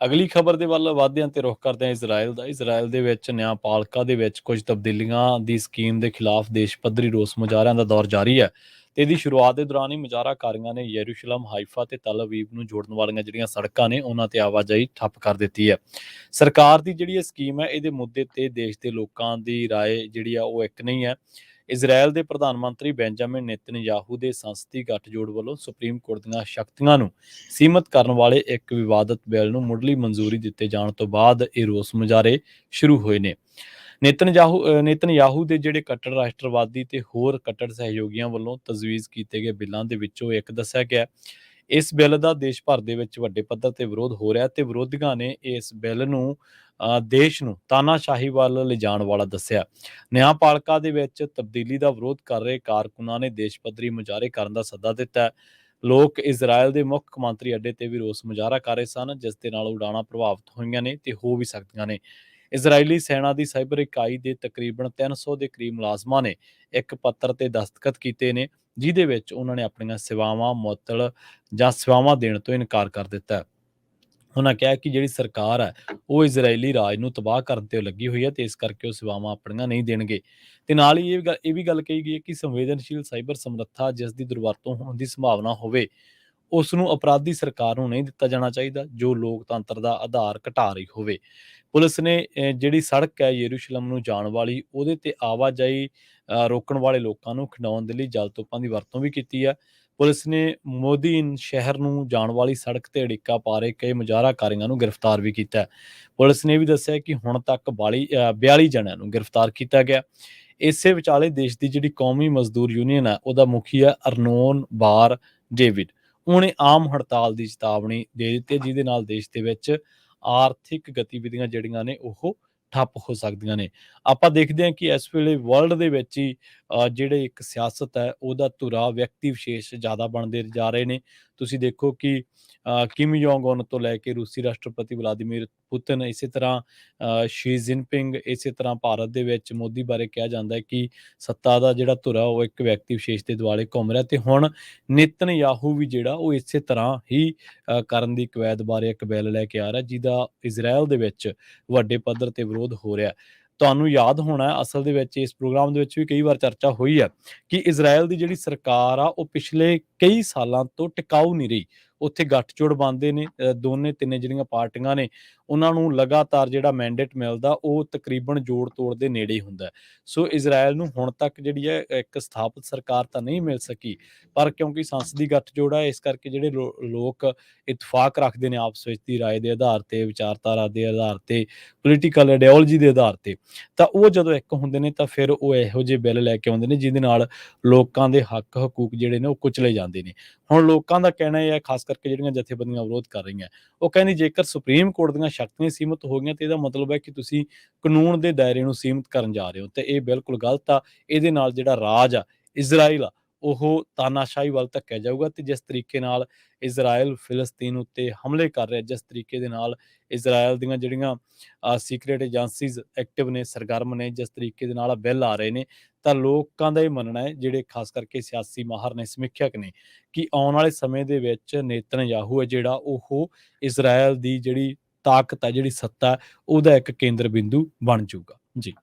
ਅਗਲੀ ਖਬਰ ਦੇ ਵੱਲ ਵਧਦੇ ਹਾਂ ਤੇ ਰੁਖ ਕਰਦੇ ਹਾਂ ਇਜ਼ਰਾਈਲ ਦਾ। ਇਜ਼ਰਾਈਲ ਦੇ ਵਿੱਚ ਨਿਆਂਪਾਲਕਾ ਦੇ ਵਿੱਚ ਕੁਝ ਤਬਦੀਲੀਆਂ ਦੀ ਸਕੀਮ ਦੇ ਖਿਲਾਫ ਦੇਸ਼ ਪੱਧਰੀ ਰੋਸ ਮੁਜ਼ਾਹਰਿਆਂ ਦਾ ਦੌਰ ਜਾਰੀ ਹੈ। ਤੇ ਇਹਦੀ ਸ਼ੁਰੂਆਤ ਦੇ ਦੌਰਾਨ ਹੀ ਮੁਜ਼ਾਹਰਾਕਾਰੀਆਂ ਨੇ ਯਰੂਸ਼ਲਮ, ਹਾਈਫਾ ਤੇ ਤਲ ਅਵੀਵ ਨੂੰ ਜੋੜਨ ਵਾਲੀਆਂ ਜਿਹੜੀਆਂ ਸੜਕਾਂ ਨੇ ਉਹਨਾਂ ਤੇ ਆਵਾਜਾਈ ਠੱਪ ਕਰ ਦਿੱਤੀ ਹੈ। ਸਰਕਾਰ ਦੀ ਜਿਹੜੀ ਇਹ ਸਕੀਮ ਹੈ ਇਹਦੇ ਮੁੱਦੇ ਤੇ ਦੇਸ਼ ਦੇ ਲੋਕਾਂ ਦੀ ਰਾਏ ਜਿਹੜੀ ਆ ਉਹ ਇੱਕ ਨਹੀਂ ਹੈ। ਇਜ਼ਰਾਈਲ ਦੇ ਪ੍ਰਧਾਨ ਮੰਤਰੀ ਬੈਂਜਾਮਿਨ ਨੇਤਨਯਾਹੂ ਦੇ ਸੰਸਦੀ ਗੱਠਜੋੜ ਵੱਲੋਂ ਸੁਪਰੀਮ ਕੋਰਟ ਦੀਆਂ ਸ਼ਕਤੀਆਂ ਨੂੰ ਸੀਮਤ ਕਰਨ ਵਾਲੇ ਇੱਕ ਵਿਵਾਦਤ ਬਿੱਲ ਨੂੰ ਮੁੱਢਲੀ ਮਨਜ਼ੂਰੀ ਦਿੱਤੇ ਜਾਣ ਤੋਂ ਬਾਅਦ ਇਹ ਰੋਸ ਮੁਜ਼ਾਹਰੇ ਸ਼ੁਰੂ ਹੋਏ ਨੇ। ਨੇਤਨਯਾਹੂ ਦੇ ਜਿਹੜੇ ਕੱਟੜ ਰਾਸ਼ਟਰਵਾਦੀ ਤੇ ਹੋਰ ਕੱਟੜ ਸਹਿਯੋਗੀਆਂ ਵੱਲੋਂ ਤਜਵੀਜ਼ ਕੀਤੇ ਗਏ ਬਿੱਲਾਂ ਦੇ ਵਿੱਚੋਂ ਇੱਕ ਦੱਸਿਆ ਗਿਆ। ਇਸ ਬਿੱਲ ਦਾ ਦੇਸ਼ ਭਰ ਦੇ ਵਿੱਚ ਵੱਡੇ ਪੱਧਰ ਤੇ ਵਿਰੋਧ ਹੋ ਰਿਹਾ ਤੇ ਵਿਰੋਧੀਆਂ ਨੇ ਇਸ ਬਿੱਲ ਨੂੰ ਦੇਸ਼ ਨੂੰ ਤਾਨਾਸ਼ਾਹੀ ਵੱਲ ਲਿਜਾਣ ਵਾਲਾ ਦੱਸਿਆ। ਨਿਆਂਪਾਲਕਾ ਦੇ ਵਿੱਚ ਤਬਦੀਲੀ ਦਾ ਵਿਰੋਧ ਕਰ ਰਹੇ ਕਾਰਕੁਨਾਂ ਨੇ ਦੇਸ਼ ਪੱਧਰੀ ਮੁਜ਼ਾਹਰੇ ਕਰਨ ਦਾ ਸੱਦਾ ਦਿੱਤਾ। ਲੋਕ ਇਜ਼ਰਾਈਲ ਦੇ ਮੁੱਖ ਮੰਤਰੀ ਅੱਡੇ ਤੇ ਵੀ ਰੋਸ ਮੁਜ਼ਾਹਰਾ ਕਰ ਰਹੇ ਸਨ, ਜਿਸ ਦੇ ਨਾਲ ਉਡਾਣਾਂ ਪ੍ਰਭਾਵਿਤ ਹੋਈਆਂ ਨੇ ਤੇ ਹੋ ਵੀ ਸਕਦੀਆਂ ਨੇ। ਇਜ਼ਰਾਈਲੀ ਸੈਨਾ ਦੀ ਸਾਈਬਰ ਇਕਾਈ ਦੇ ਤਕਰੀਬਨ 300 ਦੇ ਕਰੀਬ ਮੁਲਾਜ਼ਮਾਂ ਨੇ ਇੱਕ ਪੱਤਰ ਤੇ ਦਸਤਖਤ ਕੀਤੇ ਨੇ, ਜਿਹਦੇ ਵਿੱਚ ਉਹਨਾਂ ਨੇ ਆਪਣੀਆਂ ਸੇਵਾਵਾਂ ਮੁਅੱਤਲ ਜਾਂ ਸੇਵਾਵਾਂ ਦੇਣ ਤੋਂ ਇਨਕਾਰ ਕਰ ਦਿੱਤਾ ਹੈ। ਉਹਨਾਂ ਕਿਹਾ ਕਿ ਜਿਹੜੀ ਸਰਕਾਰ ਹੈ ਉਹ ਇਜ਼ਰਾਈਲੀ ਰਾਜ ਨੂੰ ਤਬਾਹ ਕਰਨ ਤੇ ਲੱਗੀ ਹੋਈ ਹੈ ਤੇ ਇਸ ਕਰਕੇ ਉਹ ਸੇਵਾਵਾਂ ਆਪਣੀਆਂ ਨਹੀਂ ਦੇਣਗੇ। ਤੇ ਨਾਲ ਹੀ ਇਹ ਵੀ ਗੱਲ ਕਹੀ ਗਈ ਹੈ ਕਿ ਸੰਵੇਦਨਸ਼ੀਲ ਸਾਈਬਰ ਸਮਰੱਥਾ ਜਿਸ ਦੀ ਦੁਰਵਰਤੋਂ ਹੋਣ ਦੀ ਸੰਭਾਵਨਾ ਹੋਵੇ ਉਸ ਨੂੰ ਅਪਰਾਧੀ ਸਰਕਾਰ ਨੂੰ ਨਹੀਂ ਦਿੱਤਾ ਜਾਣਾ ਚਾਹੀਦਾ, ਜੋ ਲੋਕਤੰਤਰ ਦਾ ਆਧਾਰ ਘਟਾ ਰਹੀ ਹੋਵੇ। ਪੁਲਿਸ ਨੇ ਜਿਹੜੀ ਸੜਕ ਹੈ ਯਰੂਸ਼ਲਮ ਨੂੰ ਜਾਣ ਵਾਲੀ ਉਹਦੇ ਤੇ ਆਵਾਜਾਈ ਰੋਕਣ ਵਾਲੇ ਲੋਕਾਂ ਨੂੰ ਖਿੰਡਾਉਣ ਦੇ ਲਈ ਜਲ ਤੋਪਾਂ ਦੀ ਵਰਤੋਂ ਵੀ ਕੀਤੀ ਹੈ। ਪੁਲਿਸ ਨੇ ਮੋਦੀਨ ਸ਼ਹਿਰ ਨੂੰ ਜਾਣ ਵਾਲੀ ਸੜਕ ਤੇ ਅੜਿੱਕਾ ਪਾ ਰਹੇ ਕਈ ਮੁਜ਼ਾਹਰਾਕਾਰੀਆਂ ਨੂੰ ਗ੍ਰਿਫਤਾਰ ਵੀ ਕੀਤਾ ਹੈ। ਪੁਲਿਸ ਨੇ ਵੀ ਦੱਸਿਆ ਕਿ ਹੁਣ ਤੱਕ 42 ਜਣਿਆਂ ਨੂੰ ਗ੍ਰਿਫਤਾਰ ਕੀਤਾ ਗਿਆ। ਇਸੇ ਵਿਚਾਲੇ ਦੇਸ਼ ਦੀ ਜਿਹੜੀ ਕੌਮੀ ਮਜ਼ਦੂਰ ਯੂਨੀਅਨ ਹੈ ਉਹਦਾ ਮੁਖੀ ਹੈ ਅਰਨੋਨ ਬਾਰ ਡੇਵਿਡ, ਉਹਨੇ ਆਮ ਹੜਤਾਲ ਦੀ ਚੇਤਾਵਨੀ ਦੇ ਦਿੱਤੀ, ਜਿਹਦੇ ਨਾਲ ਦੇਸ਼ ਦੇ ਵਿੱਚ ਆਰਥਿਕ ਗਤੀਵਿਧੀਆਂ ਜਿਹੜੀਆਂ ਨੇ ਉਹ ਠੱਪ ਹੋ ਸਕਦੀਆਂ ਨੇ। ਆਪਾਂ ਦੇਖਦੇ ਹਾਂ ਕਿ ਇਸ ਵੇਲੇ ਵਰਲਡ ਦੇ ਵਿੱਚ ਹੀ ਜਿਹੜੇ ਇੱਕ ਸਿਆਸਤ ਹੈ ਉਹਦਾ ਧੁਰਾ ਵਿਅਕਤੀ ਵਿਸ਼ੇਸ਼ ਜ਼ਿਆਦਾ ਬਣਦੇ ਜਾ ਰਹੇ ਨੇ। ਤੁਸੀਂ ਦੇਖੋ ਕਿ ਕਿਮ ਜੋਂਗ ਉਨ ਤੋਂ ਲੈ ਕੇ ਰੂਸੀ ਰਾਸ਼ਟਰਪਤੀ ਵਲਾਦੀਮੀਰ ਪੁਤਿਨ, ਇਸੇ ਤਰ੍ਹਾਂ ਸ਼ੀ ਜਿਨਪਿੰਗ, ਇਸੇ ਤਰ੍ਹਾਂ ਭਾਰਤ ਦੇ ਵਿੱਚ ਮੋਦੀ ਬਾਰੇ ਕਿਹਾ ਜਾਂਦਾ ਹੈ ਕਿ ਸੱਤਾ ਦਾ ਜਿਹੜਾ ਧੁਰਾ ਉਹ ਇੱਕ ਵਿਅਕਤੀ ਵਿਸ਼ੇਸ਼ ਦੇ ਦੁਆਲੇ ਘੁੰਮ ਰਿਹਾ। ਤੇ ਹੁਣ ਨੇਤਨਯਾਹੂ ਵੀ ਜਿਹੜਾ ਉਹ ਇਸੇ ਤਰ੍ਹਾਂ ਹੀ ਕਰਨ ਦੀ ਕਵੈਤ ਬਾਰੇ ਇੱਕ ਬਿੱਲ ਲੈ ਕੇ ਆ ਰਿਹਾ, ਜਿਹਦਾ ਇਜ਼ਰਾਈਲ ਦੇ ਵਿੱਚ ਵੱਡੇ ਪੱਧਰ ਤੇ ਵਿਰੋਧ ਹੋ ਰਿਹਾ। ਤੁਹਾਨੂੰ ਯਾਦ ਹੋਣਾ ਅਸਲ ਦੇ ਵਿੱਚ ਇਸ ਪ੍ਰੋਗਰਾਮ ਦੇ ਵਿੱਚ ਵੀ ਕਈ ਵਾਰ ਚਰਚਾ ਹੋਈ ਹੈ ਕਿ ਇਜ਼ਰਾਈਲ ਦੀ ਜਿਹੜੀ ਸਰਕਾਰ ਆ ਉਹ ਪਿਛਲੇ ਕਈ ਸਾਲਾਂ ਤੋਂ ਟਿਕਾਊ ਨਹੀਂ ਰਹੀ। ਉੱਥੇ ਗੱਠਜੋੜ ਬਣਦੇ ਨੇ ਦੋਨੇ ਤਿੰਨੇ ਜਿਹੜੀਆਂ ਪਾਰਟੀਆਂ ਨੇ, ਉਹਨਾਂ ਨੂੰ ਲਗਾਤਾਰ ਜਿਹੜਾ ਮੈਂਡੇਟ ਮਿਲਦਾ ਉਹ ਤਕਰੀਬਨ ਜੋੜ ਤੋੜ ਦੇ ਨੇੜੇ ਹੀ ਹੁੰਦਾ। ਸੋ ਇਜ਼ਰਾਈਲ ਨੂੰ ਹੁਣ ਤੱਕ ਜਿਹੜੀ ਹੈ ਇੱਕ ਸਥਾਪਿਤ ਸਰਕਾਰ ਤਾਂ ਨਹੀਂ ਮਿਲ ਸਕੀ, ਪਰ ਕਿਉਂਕਿ ਸੰਸਦੀ ਗੱਠਜੋੜ ਹੈ ਇਸ ਕਰਕੇ ਜਿਹੜੇ ਲੋਕ ਇਤਫਾਕ ਰੱਖਦੇ ਨੇ ਆਪਸ ਵਿੱਚ ਦੀ ਰਾਏ ਦੇ ਆਧਾਰ ਤੇ, ਵਿਚਾਰਧਾਰਾ ਦੇ ਆਧਾਰ ਤੇ, ਪੋਲੀਟੀਕਲ ਆਈਡੀਓਲੋਜੀ ਦੇ ਆਧਾਰ ਤੇ, ਤਾਂ ਉਹ ਜਦੋਂ ਇੱਕ ਹੁੰਦੇ ਨੇ ਤਾਂ ਫਿਰ ਉਹ ਇਹੋ ਜਿਹੇ ਬਿੱਲ ਲੈ ਕੇ ਆਉਂਦੇ ਨੇ ਜਿਹਦੇ ਨਾਲ ਲੋਕਾਂ ਦੇ ਹੱਕ ਹਕੂਕ ਜਿਹੜੇ ਨੇ ਉਹ ਕੁਚਲੇ ਜਾਂਦੇ ਨੇ। ਹੁਣ ਲੋਕਾਂ ਦਾ ਕਹਿਣਾ ਇਹ ਹੈ, ਖਾਸ ਕਰਕੇ ਜਿਹੜੀਆਂ ਜਥੇਬੰਦੀਆਂ ਵਿਰੋਧ ਕਰ ਰਹੀਆਂ, ਉਹ ਕਹਿੰਦੀ ਜੇਕਰ ਸੁਪਰੀਮ ਕੋਰਟ ਦੀਆਂ ਸ਼ਕਤੀਆਂ ਸੀਮਤ ਹੋ ਗਈਆਂ ਤੇ ਇਹਦਾ ਮਤਲਬ ਹੈ ਕਿ ਤੁਸੀਂ ਕਾਨੂੰਨ ਦੇ ਦਾਇਰੇ ਨੂੰ ਸੀਮਤ ਕਰਨ ਜਾ ਰਹੇ ਹੋ ਤੇ ਇਹ ਬਿਲਕੁਲ ਗਲਤ ਆ। ਇਹਦੇ ਨਾਲ ਜਿਹੜਾ ਰਾਜ ਆ ਇਜ਼ਰਾਈਲ ਆ ਉਹ ਤਾਨਾਸ਼ਾਹੀ ਵੱਲ ਧੱਕਿਆ ਜਾਊਗਾ। ਤੇ ਜਿਸ ਤਰੀਕੇ ਨਾਲ ਇਜ਼ਰਾਈਲ ਫਿਲਸਤੀਨ ਉੱਤੇ ਹਮਲੇ ਕਰ ਰਿਹਾ, ਜਿਸ ਤਰੀਕੇ ਦੇ ਨਾਲ ਇਜ਼ਰਾਈਲ ਦੀਆਂ ਜਿਹੜੀਆਂ ਸੀਕ੍ਰੇਟ ਏਜੰਸੀਜ਼ ਐਕਟਿਵ ਨੇ, ਸਰਗਰਮ ਨੇ, ਜਿਸ ਤਰੀਕੇ ਦੇ ਨਾਲ ਬਿੱਲ ਆ ਰਹੇ ਨੇ, ਤਾਂ ਲੋਕਾਂ ਦਾ ਇਹ ਮੰਨਣਾ ਹੈ, ਜਿਹੜੇ ਖਾਸ ਕਰਕੇ ਸਿਆਸੀ ਮਾਹਰ ਨੇ, ਸਮੀਖਿਅਕ ਨੇ, ਕਿ ਆਉਣ ਵਾਲੇ ਸਮੇਂ ਦੇ ਵਿੱਚ ਨੇਤਨਯਾਹੂ ਹੈ ਜਿਹੜਾ ਉਹ ਇਜ਼ਰਾਈਲ ਦੀ ਜਿਹੜੀ ਤਾਕਤ ਹੈ, ਜਿਹੜੀ ਸੱਤਾ ਹੈ, ਉਹਦਾ ਇੱਕ ਕੇਂਦਰ ਬਿੰਦੂ ਬਣ ਜਾਊਗਾ। ਜੀ।